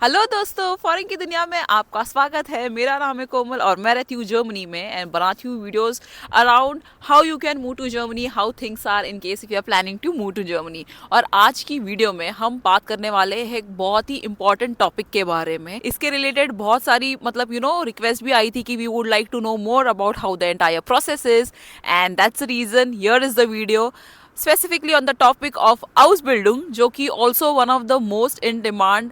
Hello दोस्तों, foreign की दुनिया में आपका स्वागत है। मेरा नाम है कोमल और मैं रहती हूँ जर्मनी में एंड बनाती हूँ videos around how you can move to Germany, how things are in case if you are planning to move to Germany. और आज की वीडियो में हम बात करने वाले हैं एक बहुत ही इंपॉर्टेंट टॉपिक के बारे में। इसके रिलेटेड बहुत सारी रिक्वेस्ट भी आई थी कि we would like to know more about how the entire process is, and that's the reason here is the video specifically on the topic of Ausbildung, जो कि also one of the most in demand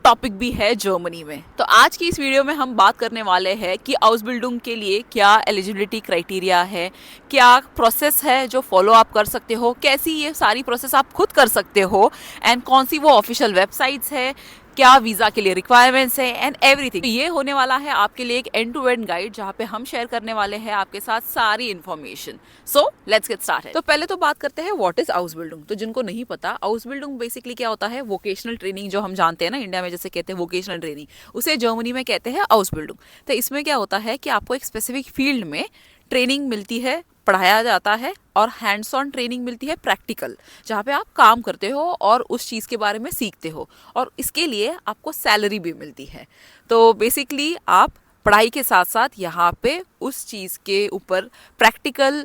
topic भी है Germany में। तो आज की इस video में हम बात करने वाले हैं कि Ausbildung के लिए क्या एलिजिबिलिटी क्राइटेरिया है, क्या प्रोसेस है जो फॉलो आप कर सकते हो, कैसी ये सारी प्रोसेस आप खुद कर सकते हो, एंड कौन सी वो ऑफिशियल वेबसाइट्स है, क्या वीजा के लिए रिक्वायरमेंट्स है एंड एवरीथिंग। ये होने वाला है आपके लिए एक एंड टू एंड गाइड जहाँ पे हम शेयर करने वाले हैं आपके साथ सारी information. So let's get started. तो पहले तो बात करते हैं व्हाट इज Ausbildung। तो जिनको नहीं पता, Ausbildung बेसिकली क्या होता है, वोकेशनल ट्रेनिंग जो हम जानते हैं ना इंडिया में जैसे कहते हैं वोकेशनल ट्रेनिंग, उसे जर्मनी में कहते हैं Ausbildung। तो इसमें क्या होता है कि आपको एक स्पेसिफिक फील्ड में ट्रेनिंग मिलती है, पढ़ाया जाता है, और हैंड्स ऑन ट्रेनिंग मिलती है प्रैक्टिकल, जहाँ पे आप काम करते हो और उस चीज़ के बारे में सीखते हो, और इसके लिए आपको सैलरी भी मिलती है। तो बेसिकली आप पढ़ाई के साथ साथ यहाँ पे उस चीज़ के ऊपर प्रैक्टिकल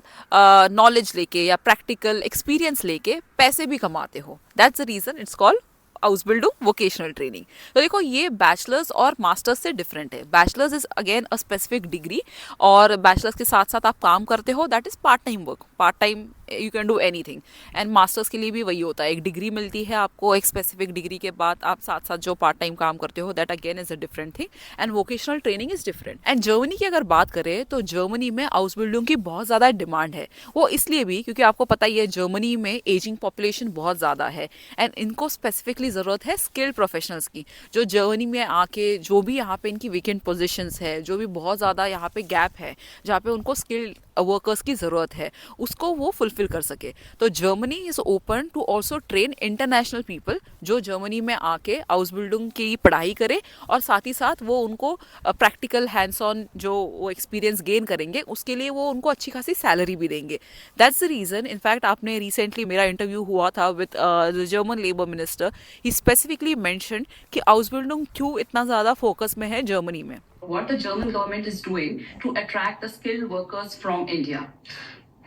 नॉलेज लेके या प्रैक्टिकल एक्सपीरियंस लेके पैसे भी कमाते हो। That's the reason it's called Ausbildung vocational training. तो देखो, ये बैचलर्स और मास्टर्स से डिफरेंट है। Bachelors is again a specific degree, और बैचलर्स के साथ साथ आप काम करते हो, that is part time work, part time you can do anything. And masters के लिए भी वही होता है, एक डिग्री मिलती है आपको, एक स्पेसिफिक डिग्री के बाद आप साथ साथ जो पार्ट टाइम काम करते हो, that again is a different thing, and vocational training is different. And Germany की अगर बात करें तो जर्मनी में Ausbildung की बहुत ज़्यादा डिमांड है। वो इसलिए भी क्योंकि आपको पता ही है जर्मनी में एजिंग पॉपुलेशन बहुत ज़्यादा है, एंड इनको स्पेसिफिकली ज़रूरत है स्किल्ड प्रोफेशनल्स की, जो जर्मनी में आके जो भी यहाँ पे इनकी वेकेंट पोजीशंस है, जो भी बहुत ज़्यादा यहाँ पे गैप है जहाँ पे उनको स्किल्ड वर्कर्स की ज़रूरत है, उसको वो फुलफिल कर सके। तो Germany is open to also train international people जो जर्मनी में आके Ausbildung की पढ़ाई करे, और साथ ही साथ वो उनको प्रैक्टिकल हैंड्स ऑन जो वो एक्सपीरियंस गेन करेंगे उसके लिए वो उनको अच्छी खासी सैलरी भी देंगे। दैट्स द रीज़न, इनफैक्ट आपने रिसेंटली मेरा इंटरव्यू हुआ था with the German labour minister, he specifically mention कि Ausbildung क्यों इतना ज़्यादा फोकस में है जर्मनी में। What the German government is doing to attract the skilled workers from India?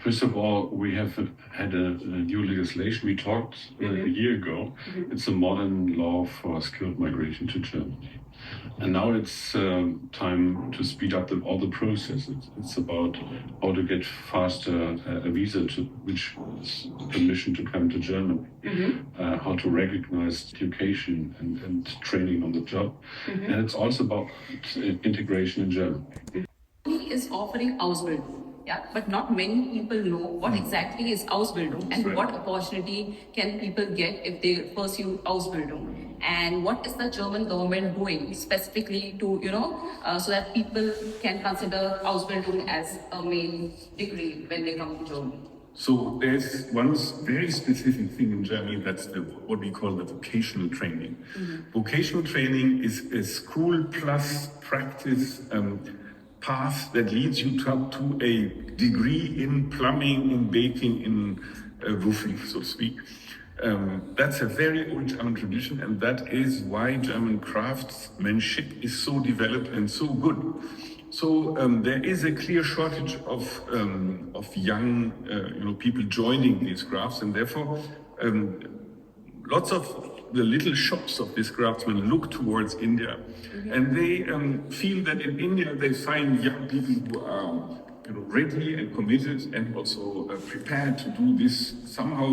First of all, we have had a new legislation. We talked a year ago. It's a modern law for skilled migration to Germany. And now it's time to speed up all the processes. It's about how to get faster a visa to which is permission to come to Germany, how to recognize education and training on the job. And it's also about integration in Germany. Is offering Ausbildung. Yeah, but not many people know what exactly is Ausbildung and what opportunity can people get if they pursue Ausbildung, and what is the German government doing specifically to so that people can consider Ausbildung as a main degree when they come to Germany. So there's one very specific thing in Germany, that's what we call the vocational training. Vocational training is a school plus practice path that leads you to a degree in plumbing, in baking, in roofing, so to speak. That's a very old German tradition, and that is why German craftsmanship is so developed and so good. So there is a clear shortage of young people joining these crafts, and therefore lots of the little shops of these craftsmen look towards India, and they feel that in India they find young people who are ready and committed and also prepared to do this somehow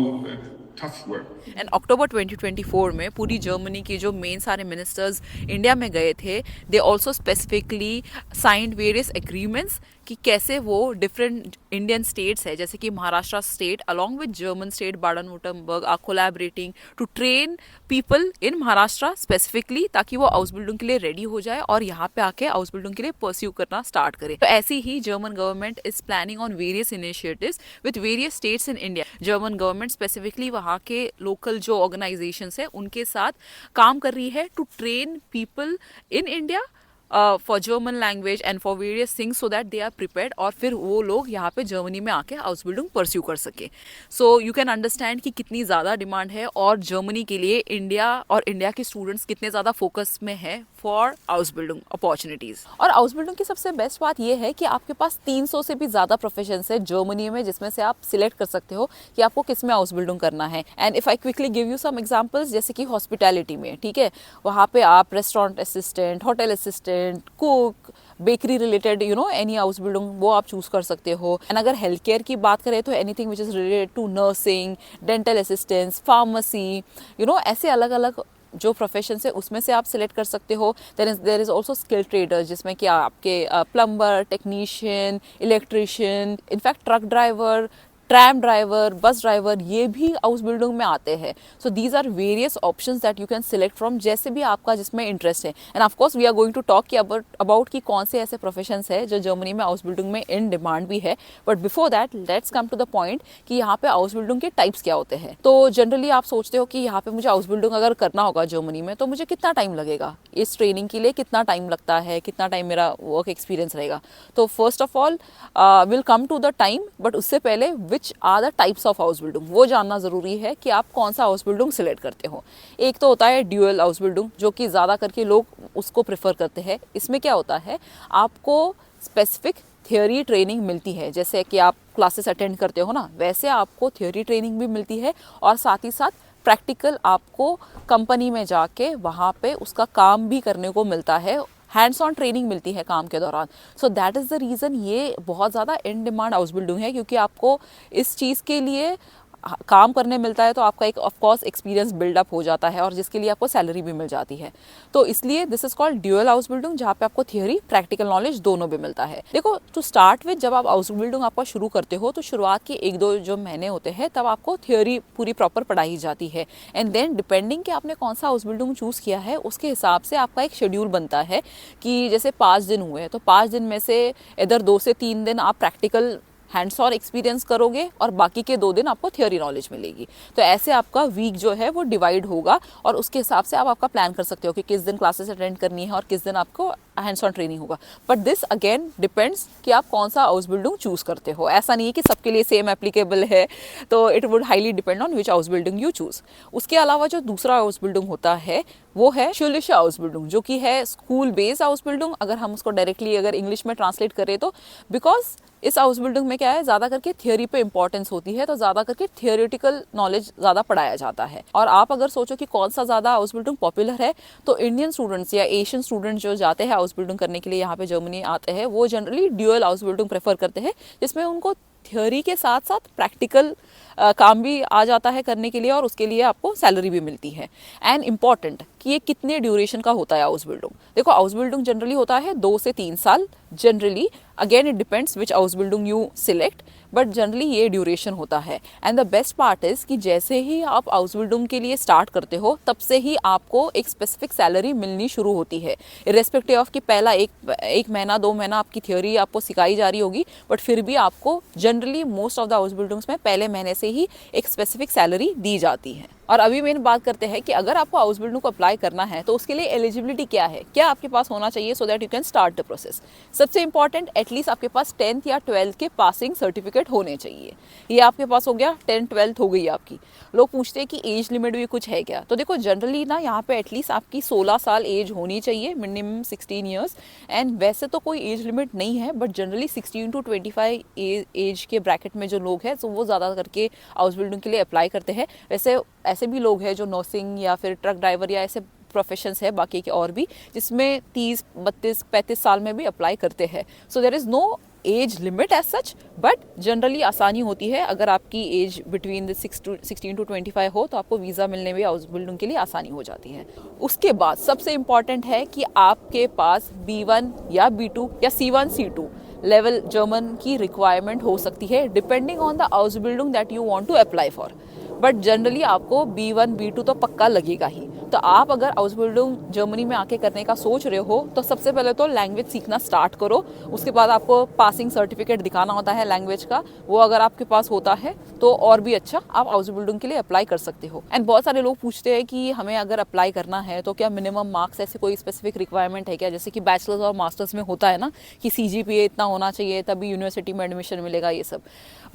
tough work. And October 2024 में पूरी Germany की जो main सारे ministers India में गए थे, they also specifically signed various agreements कि कैसे वो डिफरेंट इंडियन स्टेट्स है जैसे कि Maharashtra state along with German state Baden Wurttemberg are collaborating to train people in Maharashtra specifically, ताकि वो Ausbildung के लिए रेडी हो जाए और यहाँ पे आके Ausbildung के लिए परस्यू करना स्टार्ट करे। तो ऐसे ही German government is planning on various initiatives with various states in India. German government specifically वहाँ के लोकल जो ऑर्गेनाइजेशंस है उनके साथ काम कर रही है to train people in India for German language and for various things so that they are prepared, और फिर वो लोग यहाँ पे जर्मनी में आके हाउस बिल्डिंग परस्यू कर सके. सो यू कैन अंडरस्टैंड कि कितनी ज़्यादा डिमांड है और जर्मनी के लिए इंडिया और इंडिया के स्टूडेंट्स कितने ज़्यादा फोकस में है फॉर हाउस बिल्डिंग अपॉर्चुनिटीज़. और हाउस बिल्डिंग की सबसे बेस्ट बात ये है कि आपके पास 300 से भी ज़्यादा प्रोफेशंस है जर्मनी में जिसमें से आप सिलेक्ट कर सकते हो कि आपको किस में हाउस बिल्डिंग करना है. And if I quickly give you some examples, जैसे कि हॉस्पिटैलिटी में, ठीक है, वहाँ पे आप restaurant assistant, hotel assistant, cook, bakery related any house building वो आप चूज कर सकते हो. एंड अगर हेल्थ केयर की बात करें तो anything which is related to nursing, dental assistance, pharmacy, ऐसे अलग अलग जो प्रोफेशन है उसमें से आप सिलेक्ट कर सकते हो. There is also skill traders जिसमें कि आपके plumber, technician, electrician, in fact truck driver, tram driver, bus driver, ये भी हाउस बिल्डिंग में आते हैं. So these are various options that you can select from, जैसे भी आपका जिसमें इंटरेस्ट है. And of course we are going to talk about कि कौन से ऐसे प्रोफेशंस है जो जर्मनी में हाउस बिल्डिंग में इन डिमांड भी है. But before that let's come to the point कि यहाँ पे हाउस बिल्डिंग के टाइप्स क्या होते हैं. तो जनरली आप सोचते हो कि यहाँ पे मुझे हाउस बिल्डिंग अगर करना होगा जर्मनी में तो मुझे कितना टाइम लगेगा, इस ट्रेनिंग के लिए कितना टाइम लगता है, कितना टाइम मेरा वर्क एक्सपीरियंस रहेगा. तो first of all will come to the time, but उससे पहले which are the types of house building वो जानना ज़रूरी है कि आप कौन सा हाउस बिल्डिंग सिलेक्ट करते हो. एक तो होता है ड्यूअल हाउस बिल्डिंग, जो कि ज़्यादा करके लोग उसको प्रेफर करते हैं. इसमें क्या होता है, आपको स्पेसिफिक थियोरी ट्रेनिंग मिलती है, जैसे कि आप क्लासेस अटेंड करते हो ना, वैसे आपको थियोरी ट्रेनिंग भी मिलती है और साथ ही साथ प्रैक्टिकल आपको कंपनी में जाके वहाँ पे उसका काम भी करने को मिलता है, हैंड्स ऑन ट्रेनिंग मिलती है काम के दौरान. So that is the reason ये बहुत ज़्यादा इन डिमांड हाउस बिल्डिंग है, क्योंकि आपको इस चीज़ के लिए काम करने मिलता है तो आपका एक ऑफ कोर्स एक्सपीरियंस बिल्डअप हो जाता है और जिसके लिए आपको सैलरी भी मिल जाती है. तो इसलिए this is called dual house building, जहाँ पे आपको थियोरी प्रैक्टिकल नॉलेज दोनों भी मिलता है. देखो, टू स्टार्ट विद जब आप हाउस बिल्डिंग आपका शुरू करते हो तो शुरुआत के 1-2 जो महीने होते हैं तब आपको थियोरी पूरी प्रॉपर पढ़ाई जाती है. एंड देन डिपेंडिंग कि आपने कौन सा हाउस बिल्डिंग चूज़ किया है उसके हिसाब से आपका एक शेड्यूल बनता है कि जैसे 5 दिन हुए तो 5 दिन में से इधर 2 से 3 दिन आप प्रैक्टिकल हैंड्स ऑन एक्सपीरियंस करोगे और बाकी के 2 दिन आपको थियोरी नॉलेज मिलेगी. तो ऐसे आपका वीक जो है वो डिवाइड होगा और उसके हिसाब से आप आपका प्लान कर सकते हो कि किस दिन क्लासेस अटेंड करनी है और किस दिन आपको हैंड्स ऑन ट्रेनिंग होगा. बट दिस अगेन डिपेंड्स कि आप कौन सा हाउस बिल्डिंग चूज करते हो. ऐसा नहीं है कि सबके लिए सेम एप्लीकेबल है, तो it would highly depend on which house building you choose. उसके अलावा जो दूसरा हाउस बिल्डिंग होता है वो है शुलिश हाउस बिल्डिंग, जो कि है स्कूल बेस्ड हाउस बिल्डिंग. अगर हम उसको डायरेक्टली अगर इंग्लिश में ट्रांसलेट करें तो बिकॉज इस हाउस बिल्डिंग में क्या है, ज़्यादा करके थियोरी पे इंपॉर्टेंस होती है, तो ज़्यादा करके थियोरेटिकल नॉलेज ज़्यादा पढ़ाया जाता है. और आप अगर सोचो कि कौन सा ज़्यादा हाउस बिल्डिंग पॉपुलर है, तो इंडियन स्टूडेंट्स या एशियन स्टूडेंट्स जो जाते हैं हाउस बिल्डिंग करने के लिए यहाँ पे जर्मनी आते हैं, वो generally dual house building prefer करते हैं, जिसमें उनको थियोरी के साथ साथ प्रैक्टिकल काम भी आ जाता है करने के लिए और उसके लिए आपको सैलरी भी मिलती है. एंड इम्पॉर्टेंट कि ये कितने ड्यूरेशन का होता है हाउस बिल्डिंग. देखो, हाउस बिल्डिंग जनरली होता है 2 से 3 साल generally. Again it depends which house building you select, but generally ये ड्यूरेशन होता है. And the best part is कि जैसे ही आप हाउस बिल्डिंग के लिए स्टार्ट करते हो तब से ही आपको एक स्पेसिफिक सैलरी मिलनी शुरू होती है, इर्रेस्पेक्टिव ऑफ कि पहला एक महीना 2 महीना आपकी थियोरी आपको सिखाई जा रही होगी, बट फिर भी आपको generally most of the house buildings में पहले महीने से ही एक स्पेसिफिक सैलरी दी जाती है. और अभी मेन बात करते हैं कि अगर आपको हाउस बिल्डिंग को अप्लाई करना है तो उसके लिए एलिजिबिलिटी क्या है, क्या आपके पास होना चाहिए so that you can start the process. सबसे इंपॉर्टेंट, एटलीस्ट आपके पास 10th या 12th के पासिंग सर्टिफिकेट होने चाहिए. ये आपके पास हो गया, 10th 12th हो गई आपकी. लोग पूछते हैं कि एज लिमिट भी कुछ है क्या, तो देखो जनरली ना यहाँ पे एटलीस्ट आपकी 16 साल एज होनी चाहिए, मिनिमम 16 ईयर्स. एंड वैसे तो कोई एज लिमिट नहीं है, बट जनरली 16 to 25 एज के ब्रैकेट में जो लोग हैं तो वो ज़्यादा करके हाउस बिल्डिंग के लिए अप्लाई करते हैं. वैसे ऐसे भी लोग हैं जो नर्सिंग या फिर ट्रक ड्राइवर या ऐसे प्रोफेशंस है बाकी के और भी, जिसमें 30, 32, 35 साल में भी अप्लाई करते हैं. So there is no age limit as such, but generally आसानी होती है. अगर आपकी एज बिटवीन 16 to 25 हो तो आपको वीज़ा मिलने में हाउस बिल्डिंग के लिए आसानी हो जाती है. उसके बाद सबसे इम्पॉर्टेंट है कि आपके पास B1 या B2 या C1 C2 लेवल जर्मन की रिक्वायरमेंट हो सकती है, depending on the house building that you want to apply for. But generally आपको B1 B2 तो पक्का लगेगा ही। तो आप अगर आउसबिल्डिंग जर्मनी में आके करने का सोच रहे हो तो सबसे पहले तो लैंग्वेज सीखना स्टार्ट करो। उसके बाद आपको पासिंग सर्टिफिकेट दिखाना होता है लैंग्वेज का, वो अगर आपके पास होता है तो और भी अच्छा आप आउसबिल्डिंग के लिए अप्लाई कर सकते हो। एंड बहुत सारे लोग पूछते हैं कि हमें अगर अप्लाई करना है तो क्या मिनिमम मार्क्स, ऐसे कोई स्पेसिफिक रिक्वायरमेंट है क्या? जैसे कि बैचलर्स और मास्टर्स में होता है ना कि CGPA इतना होना चाहिए तभी यूनिवर्सिटी में एडमिशन मिलेगा, ये सब।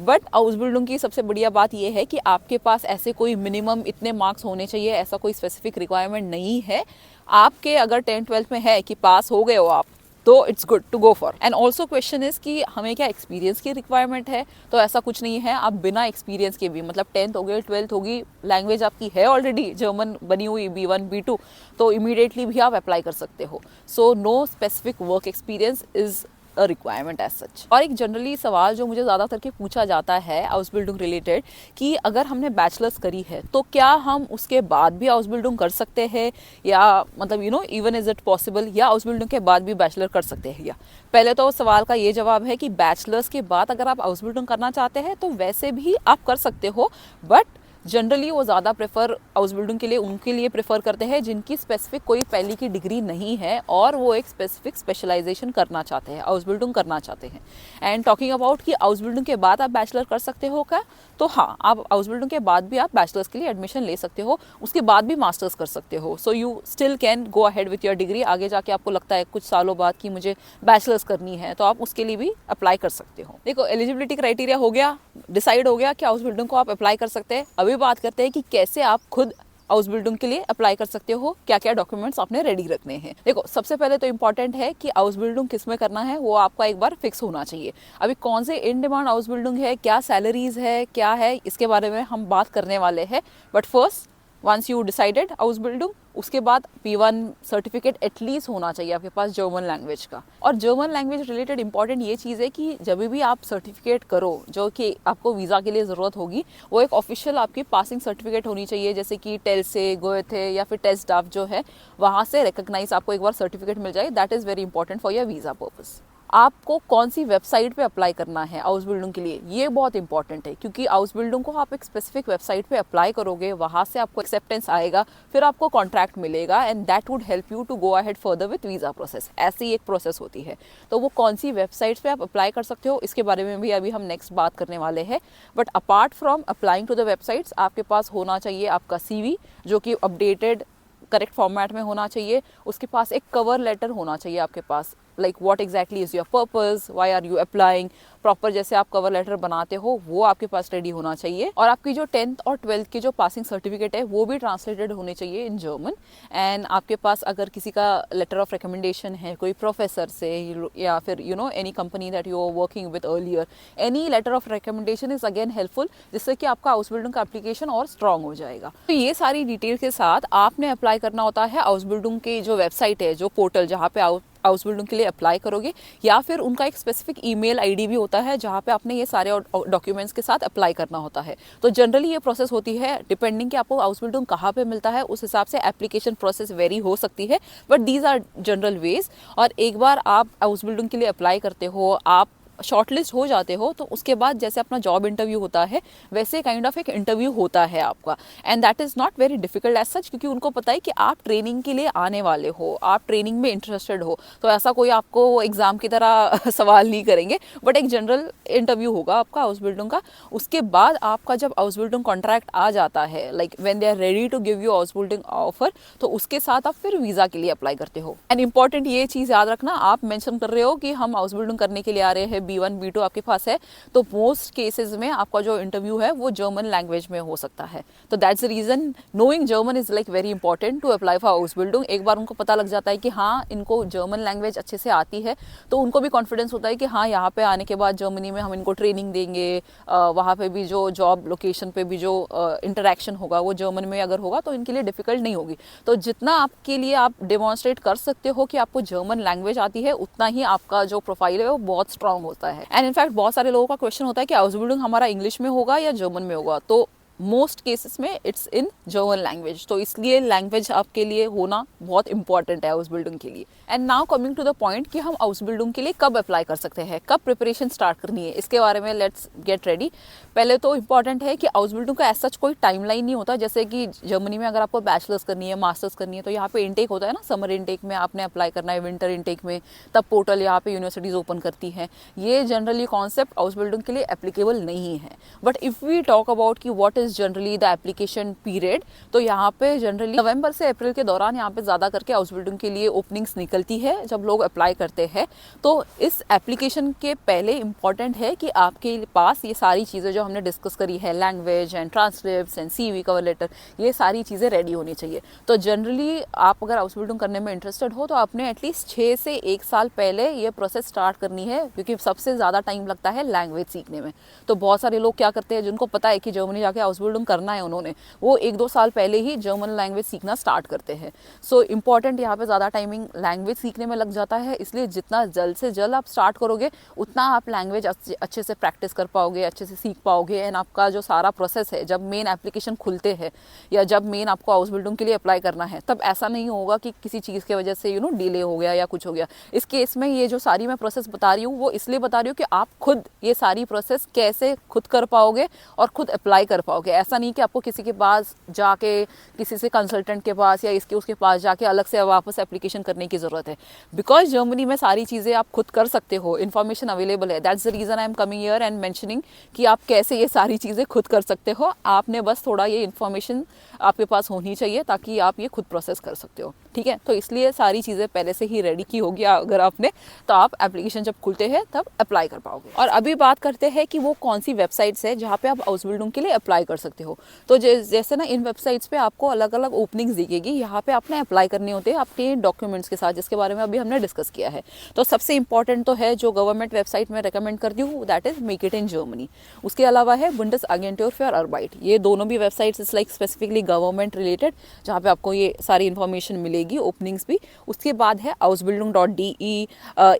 बट आउसबिल्डिंग की सबसे बढ़िया बात यह है कि आपके पास ऐसे कोई मिनिमम इतने मार्क्स होने चाहिए, ऐसा कोई स्पेसिफिक रिक्वायरमेंट नहीं है। आपके अगर 10th-12th में है कि पास हो गए हो आप, तो it's good to go for. And also question is कि हमें क्या एक्सपीरियंस की रिक्वायरमेंट है? तो ऐसा कुछ नहीं है, आप बिना एक्सपीरियंस के भी, मतलब 10th हो गई 12th होगी, लैंग्वेज आपकी है ऑलरेडी जर्मन बनी हुई B1 B2, तो इमीडिएटली भी आप अप्लाई कर सकते हो। So no specific work experience is a requirement as such. और एक जनरली सवाल जो मुझे ज़्यादातर के पूछा जाता है हाउस बिल्डिंग रिलेटेड, कि अगर हमने बैचलर्स करी है तो क्या हम उसके बाद भी हाउस बिल्डिंग कर सकते हैं, या मतलब इवन इज इट पॉसिबल, या हाउस बिल्डिंग के बाद भी बैचलर कर सकते हैं? या पहले तो सवाल का ये जवाब है कि बैचलर्स के बाद अगर आप हाउस बिल्डिंग करना चाहते हैं तो वैसे भी आप कर सकते हो, बट जनरली वो ज़्यादा प्रेफर हाउस बिल्डिंग के लिए उनके लिए प्रेफर करते हैं जिनकी स्पेसिफिक कोई पहले की डिग्री नहीं है और वो एक स्पेसिफिक स्पेशलाइजेशन करना चाहते हैं, हाउस बिल्डिंग करना चाहते हैं। एंड टॉकिंग अबाउट कि हाउस बिल्डिंग के बाद आप बैचलर कर सकते हो क्या, तो हाँ, आप हाउस बिल्डिंग के बाद भी आप बैचलर्स के लिए एडमिशन ले सकते हो, उसके बाद भी मास्टर्स कर सकते हो। So you still can go ahead with your degree. आगे जाके आपको लगता है कुछ सालों बाद कि मुझे बैचलर्स करनी है, तो आप उसके लिए भी अप्लाई कर सकते हो। देखो, एलिजिबिलिटी क्राइटेरिया हो गया, डिसाइड हो गया कि हाउस बिल्डिंग को आप अप्लाई कर सकते हैं। अभी बात करते हैं कि कैसे आप खुद हाउस बिल्डिंग के लिए अप्लाई कर सकते हो, क्या क्या डॉक्यूमेंट्स आपने रेडी रखने हैं। देखो, सबसे पहले तो इंपॉर्टेंट है कि हाउस बिल्डिंग किस में करना है वो आपका एक बार फिक्स होना चाहिए। अभी कौन से इन डिमांड हाउस बिल्डिंग है, क्या सैलरीज है, क्या है, इसके बारे में हम बात करने वाले हैं। But first, once you decided house building, उसके बाद B1 सर्टिफिकेट एटलीस्ट होना चाहिए आपके पास जर्मन लैंग्वेज का। और जर्मन लैंग्वेज रिलेटेड इंपॉर्टेंट ये चीज़ है कि जब भी आप सर्टिफिकेट करो जो कि आपको वीज़ा के लिए ज़रूरत होगी, वो एक ऑफिशियल आपकी पासिंग सर्टिफिकेट होनी चाहिए, जैसे कि टेल से, गोएथे या फिर टेस्टडाफ जो है वहाँ से रिकग्नाइज आपको एक बार सर्टिफिकेट मिल जाए। That is very important for your visa purpose. आपको कौन सी वेबसाइट पे अप्लाई करना है हाउस बिल्डिंग के लिए, ये बहुत इंपॉर्टेंट है, क्योंकि हाउस बिल्डिंग को आप एक स्पेसिफिक वेबसाइट पे अप्लाई करोगे, वहाँ से आपको एक्सेप्टेंस आएगा, फिर आपको कॉन्ट्रैक्ट मिलेगा, and that would help you to go ahead further with visa process. ऐसी एक प्रोसेस होती है। तो वो कौन सी वेबसाइट्स पे आप अप्लाई कर सकते हो, इसके बारे में भी अभी हम नेक्स्ट बात करने वाले हैं। But apart from applying to the websites, आपके पास होना चाहिए आपका CV, जो कि अपडेटेड करेक्ट फॉर्मेट में होना चाहिए। उसके पास एक कवर लेटर होना चाहिए आपके पास, like what exactly is your purpose, why are you applying, proper जैसे आप कवर लेटर बनाते हो वो आपके पास रेडी होना चाहिए। और आपकी जो 10th और 12th की जो पासिंग सर्टिफिकेट है वो भी ट्रांसलेटेड होने चाहिए इन जर्मन। एंड आपके पास अगर किसी का लेटर ऑफ रिकमेंडेशन है कोई प्रोफेसर से, या फिर any company that you are working with earlier, any letter of recommendation is again helpful, जिससे कि आपका हाउस बिल्डिंग का एप्लीकेशन और स्ट्रॉन्ग हो जाएगा। तो ये सारी डिटेल के साथ आपने अप्लाई करना होता है हाउस बिल्डिंग की जो वेबसाइट है, जो पोर्टल जहाँ पे हाउस बिल्डिंग के लिए अप्लाई करोगे, या फिर उनका एक स्पेसिफिक ईमेल आईडी भी होता है जहाँ पे आपने ये सारे डॉक्यूमेंट्स के साथ अप्लाई करना होता है। तो जनरली ये प्रोसेस होती है, डिपेंडिंग कि आपको हाउस बिल्डिंग कहाँ पे मिलता है उस हिसाब से एप्लीकेशन प्रोसेस वेरी हो सकती है, but these are general ways. और एक बार आप हाउस बिल्डिंग के लिए अप्लाई करते हो, आप शॉर्टलिस्ट हो जाते हो, तो उसके बाद जैसे अपना जॉब इंटरव्यू होता है वैसे काइंड ऑफ एक इंटरव्यू होता है आपका। And that is not very difficult as such, क्योंकि उनको पता है कि आप ट्रेनिंग के लिए आने वाले हो, आप ट्रेनिंग में इंटरेस्टेड हो, तो ऐसा कोई आपको एग्जाम की तरह सवाल नहीं करेंगे, बट एक जनरल इंटरव्यू होगा आपका हाउस बिल्डिंग का। उसके बाद आपका जब हाउस बिल्डिंग कॉन्ट्रैक्ट आ जाता है, like when they are ready to give you house building offer, तो उसके साथ आप फिर वीज़ा के लिए अप्लाई करते हो। एंड इंपॉर्टेंट ये चीज़ याद रखना, आप मेंशन कर रहे हो कि हम हाउस बिल्डिंग करने के लिए आ रहे हैं, B1 B2 आपके पास है, तो मोस्ट केसेस में आपका जो इंटरव्यू है वो जर्मन लैंग्वेज में हो सकता है। तो that's the reason knowing German is like very important to apply for house building. एक बार उनको पता लग जाता है कि हाँ इनको जर्मन लैंग्वेज अच्छे से आती है, तो उनको भी कॉन्फिडेंस होता है कि हाँ यहाँ पे आने के बाद जर्मनी में हम इनको ट्रेनिंग देंगे, वहाँ पे भी जो जॉब लोकेशन पे भी जो इंटरेक्शन होगा वो जर्मन में अगर होगा तो इनके लिए डिफिकल्ट नहीं होगी। तो जितना आपके लिए आप डेमॉन्स्ट्रेट कर सकते हो कि आपको जर्मन लैंग्वेज आती है, उतना ही आपका जो प्रोफाइल है वो बहुत स्ट्रांग होता है। एंड इनफैक्ट बहुत सारे लोगों का क्वेश्चन होता है कि हाउस बिल्डिंग हमारा इंग्लिश में होगा या जर्मन में होगा। तो मोस्ट केसेस में इट्स इन जर्मन लैंग्वेज, तो इसलिए लैंग्वेज आपके लिए होना बहुत इंपॉर्टेंट है हाउस बिल्डिंग के लिए। And now coming to the point कि हम हाउस बिल्डिंग के लिए कब अप्लाई कर सकते हैं, कब प्रिपरेशन स्टार्ट करनी है, इसके बारे में लेट्स गेट रेडी। पहले तो इंपॉर्टेंट है कि हाउस बिल्डिंग का ऐसा कोई टाइमलाइन नहीं होता, जैसे कि जर्मनी में अगर आपको बैचलर्स करनी है, मास्टर्स करनी है, तो यहाँ पे इनटेक होता है ना, समर इनटेक में आपने अप्लाई करना है, विंटर इनटेक में, तब पोर्टल यहाँ पे यूनिवर्सिटीज ओपन करती हैं। ये जनरली कॉन्सेप्ट हाउस बिल्डिंग के लिए एप्लीकेबल नहीं है। But if we talk about कि what is generally the application period, तो यहाँ पे जनरली नवंबर से अप्रैल के दौरान यहाँ पे ज़्यादा करके हाउस बिल्डिंग के लिए ओपनिंग्स निकलती है जब लोग अप्लाई करते हैं। तो इस एप्लीकेशन के पहले इंपॉर्टेंट है कि आपके पास ये सारी चीज़ें जो हमने डिस्कस करी है, language and transcripts and CV, cover letter, ये सारी चीज़ें रेडी होनी चाहिए। तो जनरली आप अगर हाउस बिल्डिंग करने में इंटरेस्टेड हो तो आपने एटलीस्ट 6 से 1 साल पहले ये प्रोसेस स्टार्ट करनी है, क्योंकि सबसे ज़्यादा टाइम लगता है लैंग्वेज सीखने में। तो बहुत सारे लोग क्या करते हैं, जिनको पता है कि जर्मनी जाके हाउस बिल्डिंग करना है उन्होंने, वो 1-2 साल पहले ही जर्मन लैंग्वेज सीखना स्टार्ट करते हैं। सो इम्पॉर्टेंट यहाँ पे ज़्यादा टाइमिंग लैंग्वेज सीखने में लग जाता है, इसलिए जितना जल्द से जल्द आप स्टार्ट करोगे उतना आप लैंग्वेज अच्छे से प्रैक्टिस कर पाओगे, अच्छे से सीख पाओगे। एंड आपका जो सारा प्रोसेस है, जब मेन एप्लीकेशन खुलते हैं या जब मेन आपको हाउस बिल्डिंग के लिए अप्लाई करना है, तब ऐसा नहीं होगा कि किसी चीज़ की वजह से डिले हो गया या कुछ हो गया। इस केस में ये जो सारी मैं प्रोसेस बता रही हूँ वो इसलिए बता रही हूँ कि आप खुद ये सारी प्रोसेस कैसे खुद कर पाओगे और खुद अप्लाई कर पाओगे। ऐसा नहीं कि आपको किसी के पास जाके, किसी से कंसल्टेंट के पास या इसके उसके पास जाके अलग से वापस एप्लीकेशन करने की ज़रूरत है। बिकॉज जर्मनी में सारी चीज़ें आप खुद कर सकते हो, इन्फॉर्मेशन अवेलेबल है। That's the reason I am coming here and mentioning कि आप कैसे ये सारी चीज़ें खुद कर सकते हो। आपने बस थोड़ा ये इन्फॉर्मेशन आपके पास होनी चाहिए ताकि आप ये खुद प्रोसेस कर सकते हो, ठीक है। तो इसलिए सारी चीज़ें पहले से ही रेडी की होगी अगर आपने, तो आप एप्लीकेशन जब खुलते हैं तब अप्लाई कर पाओगे। और अभी बात करते हैं कि वो कौन सी वेबसाइट्स है जहाँ पे आप हाउस बिल्डिंग के लिए अप्लाई कर सकते हो। तो जैसे ना इन वेबसाइट्स पे आपको अलग अलग ओपनिंग्स दिखेगी, यहाँ पे आपने अप्लाई करने होते हैं आपके डॉक्यूमेंट्स के साथ, जिसके बारे में अभी हमने डिस्कस किया है। तो सबसे इंपॉर्टेंट तो है जो गवर्नमेंट वेबसाइट में रिकमेंड करती हूँ, that is make it in Germany. उसके अलावा है बुंडेसआगेंटूर फॉर आर्बाइट। ये दोनों भी websites is like specifically government related, जहाँ पे आपको ये सारी इन्फॉर्मेशन मिलेगी, ओपनिंग्स भी। उसके बाद है ausbildung.de,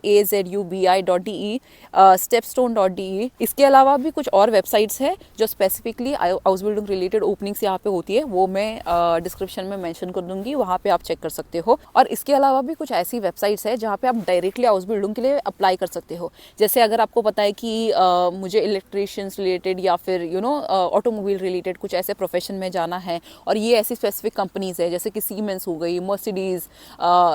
azubi.de, stepstone.de। इसके अलावा भी कुछ और वेबसाइट्स है जो specifically house building related openings यहाँ पे होती है, वो मैं डिस्क्रिप्शन में मेंशन कर दूंगी, वहाँ पे आप चेक कर सकते हो। और इसके अलावा भी कुछ ऐसी वेबसाइट्स है जहाँ पे आप डायरेक्टली हाउस बिल्डिंग के लिए अप्लाई कर सकते हो। जैसे अगर आपको पता है कि मुझे इलेक्ट्रिशियंस रिलेटेड या फिर ऑटोमोबाइल रिलेटेड कुछ ऐसे प्रोफेशन में जाना है, और ये ऐसी स्पेसिफिक कंपनीज है जैसे कि सीमेंस हो गई, मर्सिडीज,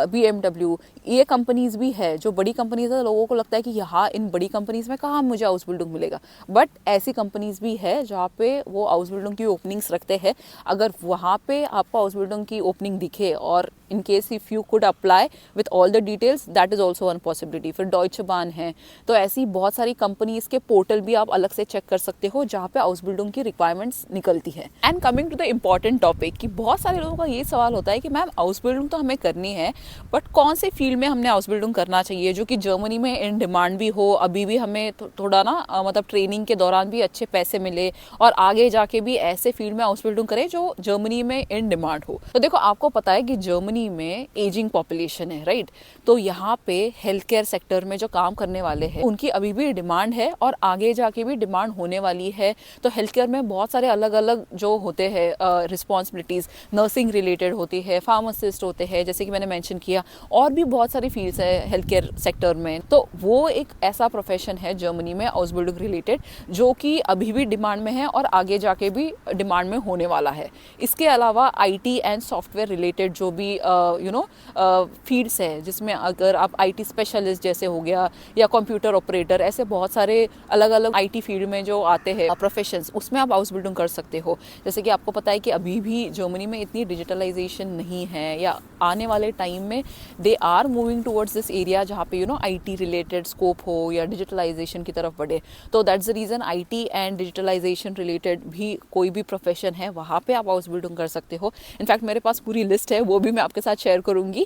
BMW, ये कंपनीज भी है जो बड़ी कंपनीज है। लोगों को लगता है कि यहाँ इन बड़ी कंपनीज में कहाँ मुझे हाउस बिल्डिंग मिलेगा, बट ऐसी कंपनीज भी है जहाँ पे वो हाउस बिल्डिंग की ओपनिंग्स रखते हैं। अगर वहाँ पे आपको हाउस बिल्डिंग की ओपनिंग दिखे और इन case if you could apply with all the details, that is also one possibility. फिर डॉइचे बान है, तो ऐसी बहुत सारी कंपनीज के पोर्टल भी आप अलग से चेक कर सकते हो जहाँ पे हाउस बिल्डिंग की रिक्वायरमेंट्स निकलती है। And coming to the important topic कि बहुत सारे लोगों का ये सवाल होता है कि मैम हाउस बिल्डिंग तो हमें करनी है, बट कौन से फील्ड में हमने हाउस बिल्डिंग करना चाहिए जो कि जर्मनी में इन डिमांड भी हो, अभी भी हमें थोड़ा ना मतलब ट्रेनिंग के दौरान भी अच्छे पैसे मिले और आगे जाके भी ऐसे फील्ड में हाउस बिल्डिंग करें जो जर्मनी में इन डिमांड हो। तो देखो, आपको पता है कि जर्मनी में एजिंग पॉपुलेशन है, राइट। तो यहाँ पे हेल्थ केयर सेक्टर में जो काम करने वाले हैं उनकी अभी भी डिमांड है और आगे जाके भी डिमांड होने वाली है। तो हेल्थ केयर में बहुत सारे अलग अलग जो होते हैं रिस्पॉन्सिबिलिटीज, नर्सिंग रिलेटेड होती है, फार्मासिस्ट होते हैं, जैसे कि मैंने मेंशन किया, और भी बहुत सारी फील्ड्स है हेल्थ केयर सेक्टर में। तो वो एक ऐसा प्रोफेशन है जर्मनी में हाउस बिल्डिंग रिलेटेड जो कि अभी भी डिमांड में है और आगे जाके भी डिमांड में होने वाला है। इसके अलावा IT एंड सॉफ्टवेयर रिलेटेड जो भी फील्ड्स है, जिसमें अगर आप IT स्पेशलिस्ट जैसे हो गया या कंप्यूटर ऑपरेटर, ऐसे बहुत सारे अलग अलग IT फील्ड में जो आते हैं प्रोफेशंस, उसमें आप हाउस बिल्डिंग कर सकते हो। जैसे कि आपको पता है कि अभी भी जर्मनी में इतनी डिजिटलाइजेशन नहीं है, या आने वाले टाइम में they are moving towards this area जहाँ पे IT रिलेटेड स्कोप हो या डिजिटलाइजेशन की तरफ बढ़े। तो that's the reason IT and digitalization related भी कोई भी प्रोफेशन है वहाँ पे आप हाउस बिल्डिंग कर सकते हो। इनफैक्ट मेरे पास पूरी लिस्ट है, वो भी मैं आपके आपके साथ शेयर करूँगी.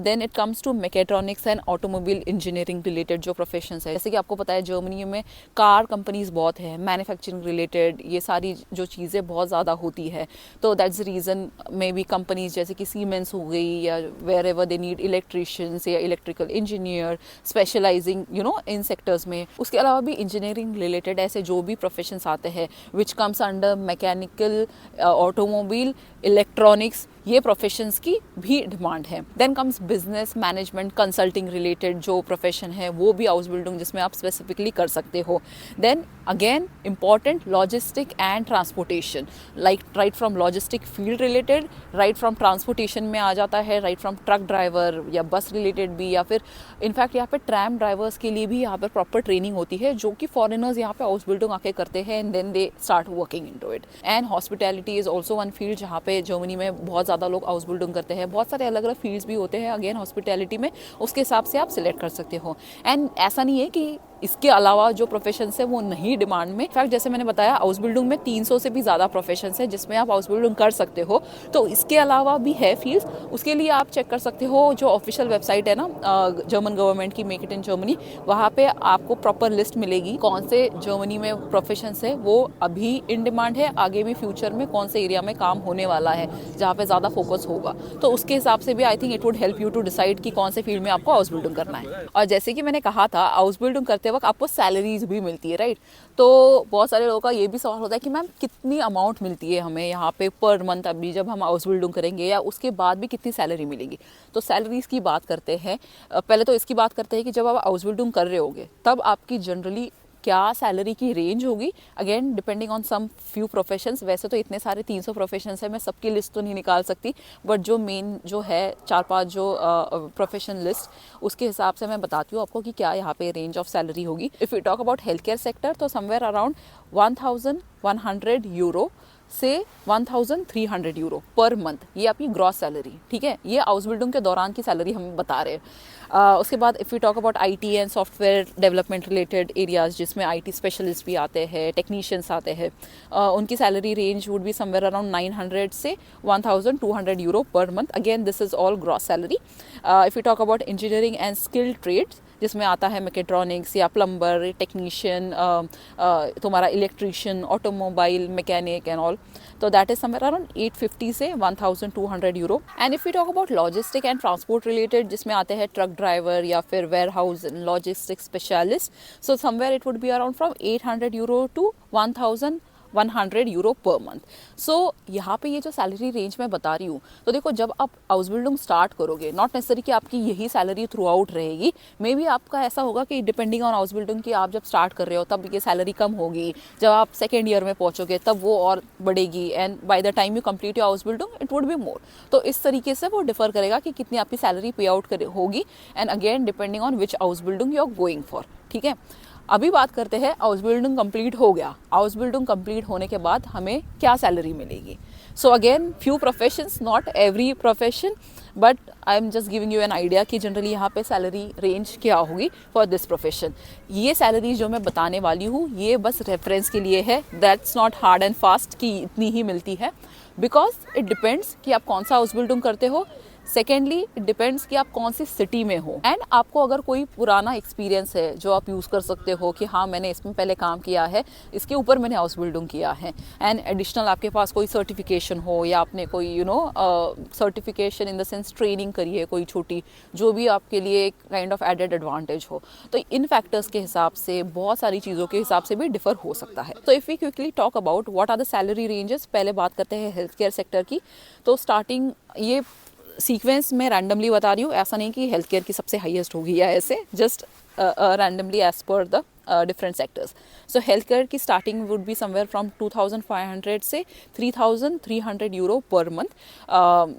Then it comes to mechatronics and automobile engineering related जो प्रोफेशंस है. जैसे कि आपको पता है जर्मनी में कार कंपनीज बहुत है, मैन्युफैक्चरिंग रिलेटेड ये सारी जो चीज़ें बहुत ज़्यादा होती है. तो that's the reason may be companies जैसे कि सीमेंस हो गई या wherever they need electricians या electrical engineer specialising in sectors में. उसके अलावा भी इंजीनियरिंग रिलेटेड ऐसे जो भी प्रोफेशंस आते हैं which comes under mechanical, automobile, electronics, ये प्रोफेशंस की भी डिमांड है. Then comes business management consulting related जो प्रोफेशन है वो भी हाउस बिल्डिंग जिसमें आप स्पेसिफिकली कर सकते हो. Then again important logistic and transportation, like right from logistic field related, right from transportation में आ जाता है, राइट फ्रॉम ट्रक ड्राइवर या बस रिलेटेड भी, या फिर इनफैक्ट यहाँ पे ट्रैम ड्राइवर्स के लिए भी यहाँ पर प्रॉपर ट्रेनिंग होती है जो कि फॉरेनर्स यहाँ पे हाउस बिल्डिंग आके करते हैं and then they start working into it. And hospitality is also one field जहाँ पे जर्मनी में बहुत ज़्यादा लोग हाउस बिल्डिंग करते हैं. बहुत सारे अलग अलग फील्ड्स भी होते हैं अगेन हॉस्पिटैलिटी में, उसके हिसाब से आप सिलेक्ट कर सकते हो. एंड ऐसा नहीं है कि इसके अलावा जो प्रोफेशंस है वो नहीं डिमांड में. इनफैक्ट जैसे मैंने बताया हाउस बिल्डिंग में 300 से भी ज़्यादा प्रोफेशंस है जिसमें आप हाउस बिल्डिंग कर सकते हो. तो इसके अलावा भी है फील्ड्स, उसके लिए आप चेक कर सकते हो जो ऑफिशियल वेबसाइट है ना जर्मन गवर्नमेंट की, मेक इट इन जर्मनी. वहाँ पे आपको प्रॉपर लिस्ट मिलेगी कौन से जर्मनी में प्रोफेशंस है वो अभी इन डिमांड है, आगे भी फ्यूचर में कौन से एरिया में काम होने वाला है जहाँ पे ज़्यादा फोकस होगा. तो उसके हिसाब से भी I think it would help you to decide कि कौन से फील्ड में आपको हाउस बिल्डिंग करना है. और जैसे कि मैंने कहा था हाउस बिल्डिंग करते वक्त आपको सैलरीज भी मिलती है, राइट. तो बहुत सारे लोगों का ये भी सवाल होता है कि मैम कितनी अमाउंट मिलती है हमें यहाँ पे पर मंथ, अभी जब हम हाउस बिल्डिंग करेंगे या उसके बाद भी कितनी सैलरी मिलेगी. तो सैलरीज की बात करते हैं. पहले तो इसकी बात करते हैं कि जब आप हाउस बिल्डिंग कर रहे होगे तब आपकी जनरली क्या सैलरी की रेंज होगी. Again depending on some few professions. वैसे तो इतने सारे 300 प्रोफेशंस है, मैं सबकी लिस्ट तो नहीं निकाल सकती, बट जो मेन जो है 4-5 जो प्रोफेशन लिस्ट, उसके हिसाब से मैं बताती हूँ आपको कि क्या यहाँ पे रेंज ऑफ सैलरी होगी. If you talk about health care sector तो समवेयर अराउंड 1100 यूरो से 1300 यूरो पर मंथ, ये आपकी ग्रॉस सैलरी. ठीक है, ये हाउस बिल्डिंग के दौरान की सैलरी हम बता रहे हैं. उसके बाद if you talk about IT and software development related areas जिसमें IT स्पेशलिस्ट भी आते हैं, टेक्नीशियंस आते हैं, उनकी salary range would be somewhere around 900 से 1200 euro per month. Again this is all gross salary. If you talk about engineering and skilled trades जिसमें आता है मैकेट्रॉनिक्स या प्लम्बर, टेक्नीशियन, तुम्हारा electrician, automobile mechanic and all, तो that is somewhere around 850 से 1200 euro. And if you talk about logistic and transport related जिसमें आते हैं ट्रक ड्राइवर या फिर warehouse logistic specialist, so somewhere it would be around from 800 euro to 1100 euro per month. So यहाँ पे ये जो सैलरी रेंज मैं बता रही हूँ, तो देखो जब आप हाउस बिल्डिंग स्टार्ट करोगे, नॉट नेसेसरी कि आपकी यही सैलरी थ्रू आउट रहेगी. मे बी आपका ऐसा होगा कि डिपेंडिंग ऑन हाउस बिल्डिंग की आप जब स्टार्ट कर रहे हो तब ये सैलरी कम होगी, जब आप सेकेंड ईयर में पहुँचोगे तब वो और बढ़ेगी, and by the time you complete your house building it would be more. तो इस तरीके से वो डिफर करेगा कि कितनी आपकी सैलरी पे आउट होगी, and again depending on which house building you are going for. ठीक है, अभी बात करते हैं हाउस बिल्डिंग कंप्लीट हो गया. हाउस बिल्डिंग कंप्लीट होने के बाद हमें क्या सैलरी मिलेगी. So again few professions, not every profession, but I am just giving you an idea कि जनरली यहाँ पे सैलरी रेंज क्या होगी फॉर दिस प्रोफेशन. ये सैलरी जो मैं बताने वाली हूँ ये बस रेफरेंस के लिए है. That's not hard and fast कि इतनी ही मिलती है, बिकॉज इट डिपेंड्स कि आप कौन सा हाउस बिल्डिंग करते हो. सेकेंडली इट डिपेंड्स कि आप कौन सी सिटी में हो, एंड आपको अगर कोई पुराना एक्सपीरियंस है जो आप यूज़ कर सकते हो कि हाँ मैंने इसमें पहले काम किया है, इसके ऊपर मैंने हाउस बिल्डिंग किया है, एंड एडिशनल आपके पास कोई सर्टिफिकेशन हो या आपने कोई certification in the sense training करी है कोई छोटी, जो भी आपके लिए एक काइंड ऑफ एडेड एडवांटेज हो. तो इन फैक्टर्स के हिसाब से बहुत सारी चीज़ों के हिसाब से भी डिफर हो सकता है. तो if we quickly talk about what are the salary ranges, पहले बात करते हैं हेल्थ केयर सेक्टर की. तो स्टार्टिंग ये सीक्वेंस में रैंडमली बता रही हूँ, ऐसा नहीं कि हेल्थ केयर की सबसे हाईएस्ट होगी या ऐसे, just randomly as per the different sectors. So healthcare की starting would be somewhere from 2,500 से 3,300 euro per month.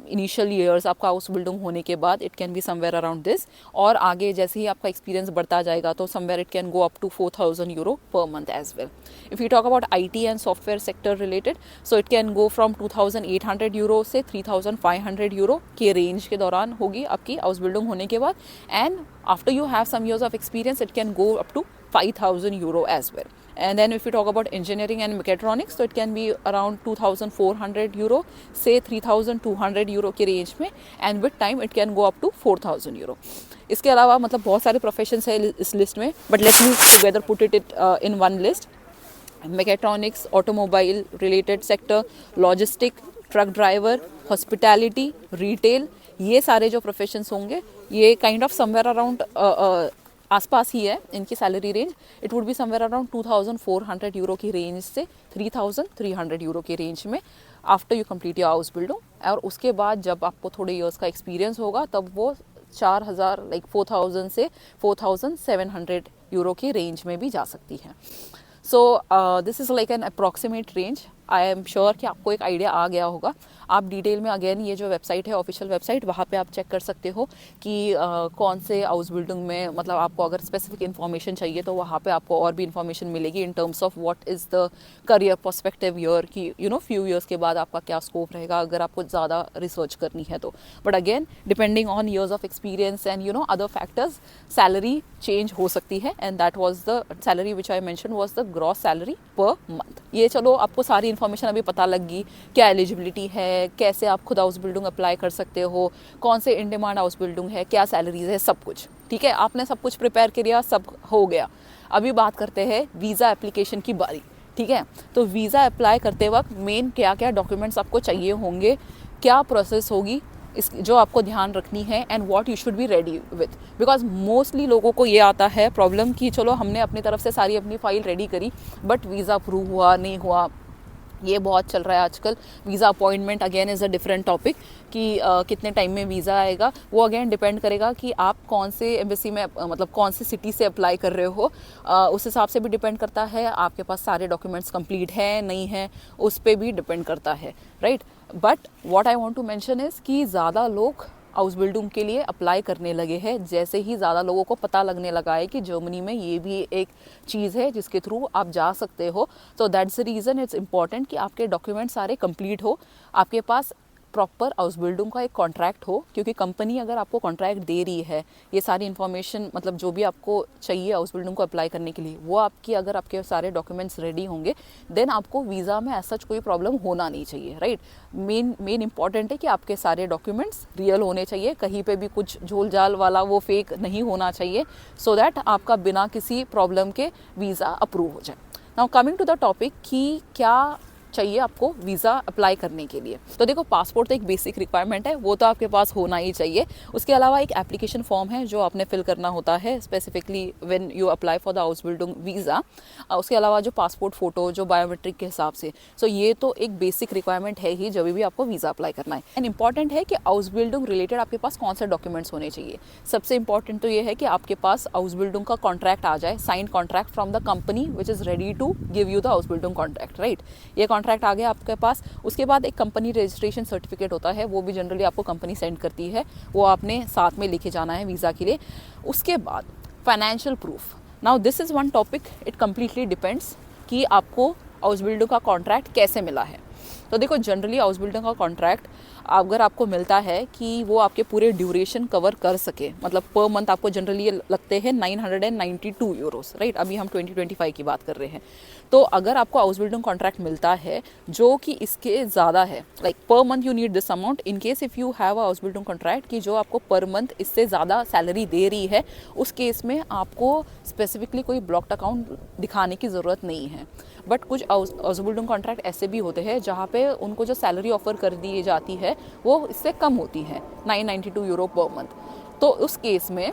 Initial years आपका हाउस बिल्डिंग होने के बाद it can be somewhere around this, और आगे जैसे ही आपका एक्सपीरियंस बढ़ता जाएगा तो somewhere it can go up to 4,000 euro per month as well. If you talk about IT and software sector related, so it can go from 2,800 euro से 3,500 euro के range के दौरान होगी आपकी हाउस बिल्डिंग होने के बाद, and after you have some years of experience it can go up to 5,000 euro as well. And then if we talk about engineering and mechatronics, so it can be around 2,400 euro, say 3,200 euro के range में, and with time it can go up to 4,000 euro. इसके अलावा मतलब बहुत सारे professions है इस list में, but let me together put it in one list. mechatronics, automobile related sector, logistic, truck driver, hospitality, retail, ये सारे जो प्रोफेशंस होंगे ये काइंड ऑफ समवेयर अराउंड आसपास ही है इनकी salary range. It would be somewhere around 2,400 euro की range से 3,300 यूरो की रेंज में after you complete your house building. और उसके बाद जब आपको थोड़े ईयर्स का एक्सपीरियंस होगा तब वो 4,000 लाइक 4,000 से 4,700 यूरो की रेंज में भी जा सकती है. So this is like an approximate range. I am sure कि आपको एक आइडिया आ गया होगा. आप डिटेल में अगेन ये जो वेबसाइट है ऑफिशियल वेबसाइट, वहाँ पे आप चेक कर सकते हो कि कौन से हाउस बिल्डिंग में मतलब आपको अगर स्पेसिफिक इन्फॉर्मेशन चाहिए तो वहाँ पे आपको और भी इन्फॉर्मेशन मिलेगी in terms of what is the career perspective year की यू नो फ्यू ईयर्स के बाद आपका क्या स्कोप रहेगा अगर आपको ज़्यादा रिसर्च करनी है तो. But again depending on years of experience and you know other factors salary change हो सकती है. And that was the salary which I mention was the gross salary per month. ये चलो आपको सारी इन्फॉर्मेशन अभी पता लग गई, क्या एलिजिबिलिटी है, कैसे आप खुद हाउस बिल्डिंग अप्लाई कर सकते हो, कौन से इन डिमांड हाउस बिल्डिंग है, क्या सैलरीज है, सब कुछ ठीक है. आपने सब कुछ प्रिपेयर किया, सब हो गया. अभी बात करते हैं वीज़ा एप्लीकेशन की बारी. ठीक है, तो वीज़ा अप्लाई करते वक्त मेन क्या क्या डॉक्यूमेंट्स आपको चाहिए होंगे, क्या प्रोसेस होगी, इस जो आपको ध्यान रखनी है and what you should be ready with. Because mostly लोगों को ये आता है प्रॉब्लम कि चलो हमने अपनी तरफ से सारी अपनी फाइल रेडी करी बट वीज़ा अप्रूव हुआ नहीं हुआ. ये बहुत चल रहा है आजकल. Visa appointment again is a different topic कि कितने टाइम में वीज़ा आएगा. वो अगेन डिपेंड करेगा कि आप कौन से एम्बेसी में मतलब कौन से सिटी से अप्लाई कर रहे हो. उस हिसाब से भी डिपेंड करता है. आपके पास सारे डॉक्यूमेंट्स कंप्लीट है नहीं है उस पर भी डिपेंड करता है, right. But what I want to mention is कि ज़्यादा लोग हाउस बिल्डिंग के लिए अप्लाई करने लगे हैं जैसे ही ज़्यादा लोगों को पता लगने लगा है कि जर्मनी में ये भी एक चीज़ है जिसके थ्रू आप जा सकते हो. So that's the reason it's important कि आपके डॉक्यूमेंट सारे कंप्लीट हो, आपके पास प्रॉपर हाउस बिल्डिंग का एक कॉन्ट्रैक्ट हो. क्योंकि कंपनी अगर आपको कॉन्ट्रैक्ट दे रही है ये सारी इन्फॉर्मेशन मतलब जो भी आपको चाहिए हाउस बिल्डिंग को अप्लाई करने के लिए वो आपकी अगर आपके सारे डॉक्यूमेंट्स रेडी होंगे देन आपको वीज़ा में ऐसा कोई प्रॉब्लम होना नहीं चाहिए, राइट. मेन इंपॉर्टेंट है कि आपके सारे डॉक्यूमेंट्स रियल होने चाहिए, कहीं पे भी कुछ झोल झाल वाला वो फेक नहीं होना चाहिए सो दैट आपका बिना किसी प्रॉब्लम के वीज़ा अप्रूव हो जाए. Now coming to the topic कि क्या चाहिए आपको वीज़ा अप्लाई करने के लिए. तो देखो पासपोर्ट तो एक बेसिक रिक्वायरमेंट है, वो तो आपके पास होना ही चाहिए. उसके अलावा एक एप्लीकेशन फॉर्म है जो आपने फिल करना होता है specifically when you apply for the house building visa. उसके अलावा जो पासपोर्ट फ़ोटो जो बायोमेट्रिक के हिसाब से, सो ये तो एक बेसिक रिक्वायरमेंट है ही जब भी आपको वीज़ा अप्लाई करना है. एंड इंपॉर्टेंट है कि हाउस बिल्डिंग रिलेटेड आपके पास कौन से डॉक्यूमेंट्स होने चाहिए. सबसे इंपॉर्टेंट तो ये है कि आपके पास हाउस बिल्डिंग का कॉन्ट्रैक्ट आ जाए, signed contract from the company which is ready to give you the house building contract, right. ये कॉन्ट्रैक्ट आ गया आपके पास. उसके बाद एक कंपनी रजिस्ट्रेशन सर्टिफिकेट होता है, वो भी जनरली आपको कंपनी सेंड करती है, वो आपने साथ में लेके जाना है वीज़ा के लिए. उसके बाद financial proof. Now this is one topic, it completely depends कि आपको हाउस बिल्डिंग का कॉन्ट्रैक्ट कैसे मिला है. तो देखो जनरली हाउस बिल्डिंग का कॉन्ट्रैक्ट अगर आपको मिलता है कि वो आपके पूरे ड्यूरेशन कवर कर सके, मतलब पर मंथ आपको जनरली लगते हैं 992 यूरोस, राइट. अभी हम 2025 की बात कर रहे हैं. तो अगर आपको हाउस बिल्डिंग कॉन्ट्रैक्ट मिलता है जो कि इसके ज़्यादा है, like per month you need this amount, in case if you have a house building contract कि जो आपको पर मंथ इससे ज़्यादा सैलरी दे रही है, उस केस में आपको स्पेसिफिकली कोई ब्लॉक्ड अकाउंट दिखाने की ज़रूरत नहीं है. बट कुछ हाउस बिल्डिंग कॉन्ट्रैक्ट ऐसे भी होते हैं जहाँ पे उनको जो सैलरी ऑफर कर दी जाती है वो इससे कम होती है, 992 यूरो पर मंथ. तो उस केस में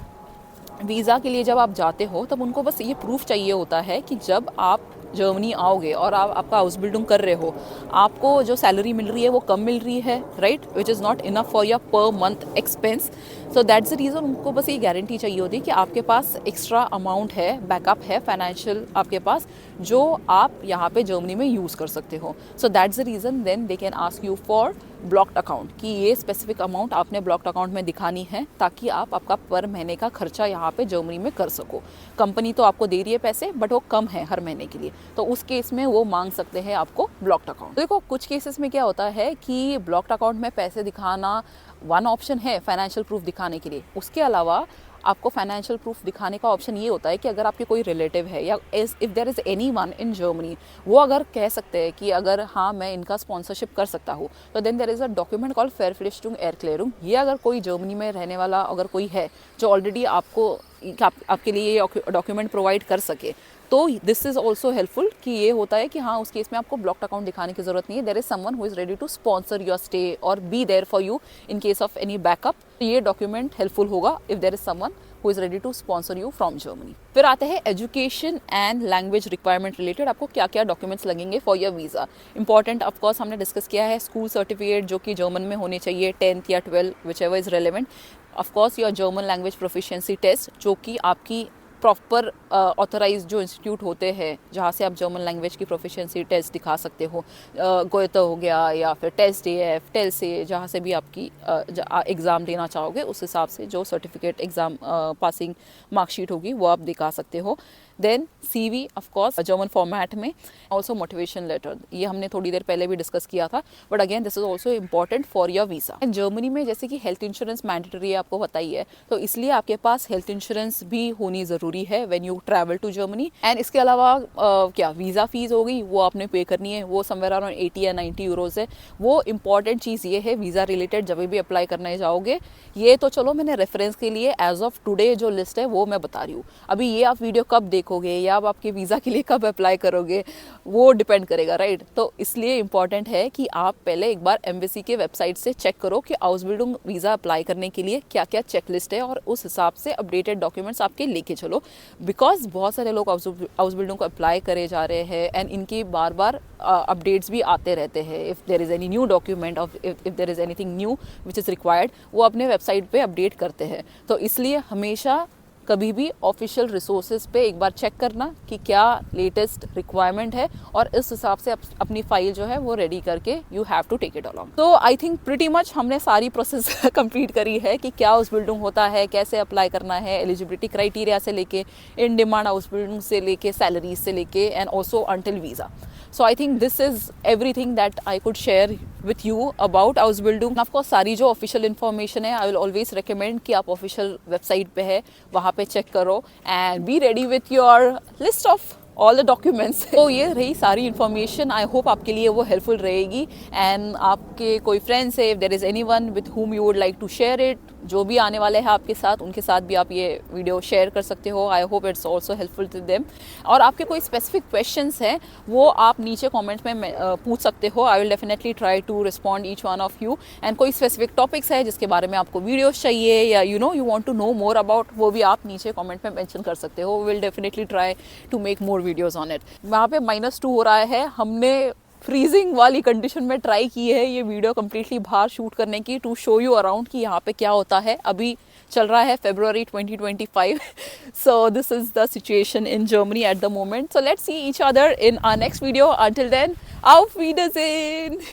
वीज़ा के लिए जब आप जाते हो तब उनको बस ये प्रूफ चाहिए होता है कि जब आप जर्मनी आओगे और आप आपका हाउस बिल्डिंग कर रहे हो, आपको जो सैलरी मिल रही है वो कम मिल रही है, right, which is not enough for your per month expense. So that's the reason उनको बस ये गारंटी चाहिए होती है कि आपके पास एक्स्ट्रा अमाउंट है, बैकअप है फाइनेंशियल आपके पास, जो आप यहाँ पे जर्मनी में यूज़ कर सकते हो. So that's the reason then they can ask you for blocked account कि ये स्पेसिफिक अमाउंट आपने ब्लॉक्ड अकाउंट में दिखानी है ताकि आप आपका पर महीने का खर्चा यहाँ पे जर्मनी में कर सको. कंपनी तो आपको दे रही है पैसे बट वो कम है हर महीने के लिए, तो उस केस में वो मांग सकते हैं आपको ब्लॉक्ड अकाउंट. देखो कुछ केसेस में क्या होता है कि ब्लॉक्ड अकाउंट में पैसे दिखाना वन ऑप्शन है फाइनेंशियल प्रूफ दिखाने के लिए. उसके अलावा आपको फाइनेंशियल प्रूफ दिखाने का ऑप्शन ये होता है कि अगर आपके कोई रिलेटिव है या if there is anyone in Germany, वो अगर कह सकते हैं कि अगर हाँ मैं इनका स्पॉन्सरशिप कर सकता हूँ, तो then there is a document called फेरफ्लिस्टुंग एरक्लेयरुंग। ये अगर कोई जर्मनी में रहने वाला अगर कोई है जो ऑलरेडी आपके लिए ये डॉक्यूमेंट प्रोवाइड कर सके, तो दिस इज़ ऑल्सो हेल्पफुल कि ये होता है कि हाँ उस केस में आपको ब्लॉक्ड अकाउंट दिखाने की ज़रूरत नहीं है। There is someone who is ready to sponsor your stay और be there for you in case of any backup. ये डॉक्यूमेंट हेल्पफुल होगा if there is someone who is ready to sponsor you from Germany. फिर आते हैं education and language requirement related, आपको क्या क्या documents लगेंगे for your visa. Important of course हमने डिस्कस किया है स्कूल सर्टिफिकेट जो कि जर्मन में होने चाहिए, 10th या 12 whichever is relevant. Of course your German language proficiency test जो कि आपकी प्रॉपर ऑथराइज जो इंस्टीट्यूट होते हैं जहाँ से आप जर्मन लैंग्वेज की प्रोफिशिएंसी टेस्ट दिखा सकते हो, गोएथे हो गया या फिर टेस्ट एफ टेल से, जहाँ से भी आपकी एग्ज़ाम देना चाहोगे उस हिसाब से जो सर्टिफिकेट एग्ज़ाम पासिंग मार्कशीट होगी वो आप दिखा सकते हो। Then CV of course German format में, ऑल्सो मोटिवेशन लेटर, ये हमने थोड़ी देर पहले भी डिस्कस किया था, but again this is also important for your visa. Germany में जैसे कि हेल्थ इंश्योरेंस मैंडेटरी है, आपको पता ही है, तो इसलिए आपके पास हेल्थ इंश्योरेंस भी होनी ज़रूरी है when you travel to Germany. एंड इसके अलावा क्या वीज़ा फीस हो गई वो आपने पे करनी है, वो समवेयर अराउंड 80 या 90 यूरोज़ है। वो इंपॉर्टेंट चीज़ ये है वीज़ा रिलेटेड जब भी अप्लाई करने जाओगे, ये तो चलो मैंने रेफरेंस के लिए एज ऑफ टुडे जो लिस्ट है वो मैं बता रही हूँ। अभी ये आप वीडियो कब देखोगे या आप आपके वीज़ा के लिए कब अप्लाई करोगे वो डिपेंड करेगा, राइट। तो इसलिए इंपॉर्टेंट है कि आप पहले एक बार एम्बेसी के वेबसाइट से चेक करो कि आउसबिल्डिंग वीज़ा अप्लाई करने के लिए क्या क्या चेकलिस्ट है और उस हिसाब से अपडेटेड डॉक्यूमेंट्स आपके लेके चलो। बिकॉज बहुत सारे लोग हाउसबिल्डिंग को अप्लाई करे जा रहे हैं एंड इनकी बार बार अपडेट्स भी आते रहते हैं। If there is any new document of if there is anything new which is required, वो अपने वेबसाइट पे अपडेट करते हैं। तो इसलिए हमेशा कभी भी ऑफिशियल रिसोर्सेज पे एक बार चेक करना कि क्या लेटेस्ट रिक्वायरमेंट है और इस हिसाब से अपनी फाइल जो है वो रेडी करके you have to take it along. तो आई थिंक प्रिटी मच हमने सारी प्रोसेस कंप्लीट करी है कि क्या हाउस बिल्डिंग होता है, कैसे अप्लाई करना है, एलिजिबिलिटी क्राइटेरिया से लेके इन डिमांड हाउस बिल्डिंग से लेके सैलरीज से लेके and also until visa. So I think this is everything that I could share with you about Ausbildung. Of course सारी जो official information है I will always recommend कि आप official website पे है वहाँ पे check करो and be ready with your list of all the documents. तो ये रही सारी information, I hope आपके लिए वो helpful रहेगी and आपके कोई friends है, if there is anyone with whom you would like to share it, जो भी आने वाले हैं आपके साथ उनके साथ भी आप ये वीडियो शेयर कर सकते हो। I hope it's also helpful to them. और आपके कोई स्पेसिफिक क्वेश्चंस हैं वो आप नीचे कमेंट्स में पूछ सकते हो। I will definitely try to respond each one of you. And कोई स्पेसिफिक टॉपिक्स है जिसके बारे में आपको वीडियोस चाहिए या you want to know more about, वो भी आप नीचे कमेंट में मेंशन कर सकते हो। Will definitely try to make more videos on it. वहाँ पे -2 हो रहा है, हमने फ्रीजिंग वाली कंडीशन में ट्राई की है ये वीडियो कम्प्लीटली बाहर शूट करने की टू शो यू अराउंड कि यहाँ पे क्या होता है। अभी चल रहा है February 2025 so this is the situation in Germany at the moment. So let's see each other in our next video. Until then, auf Wiedersehen.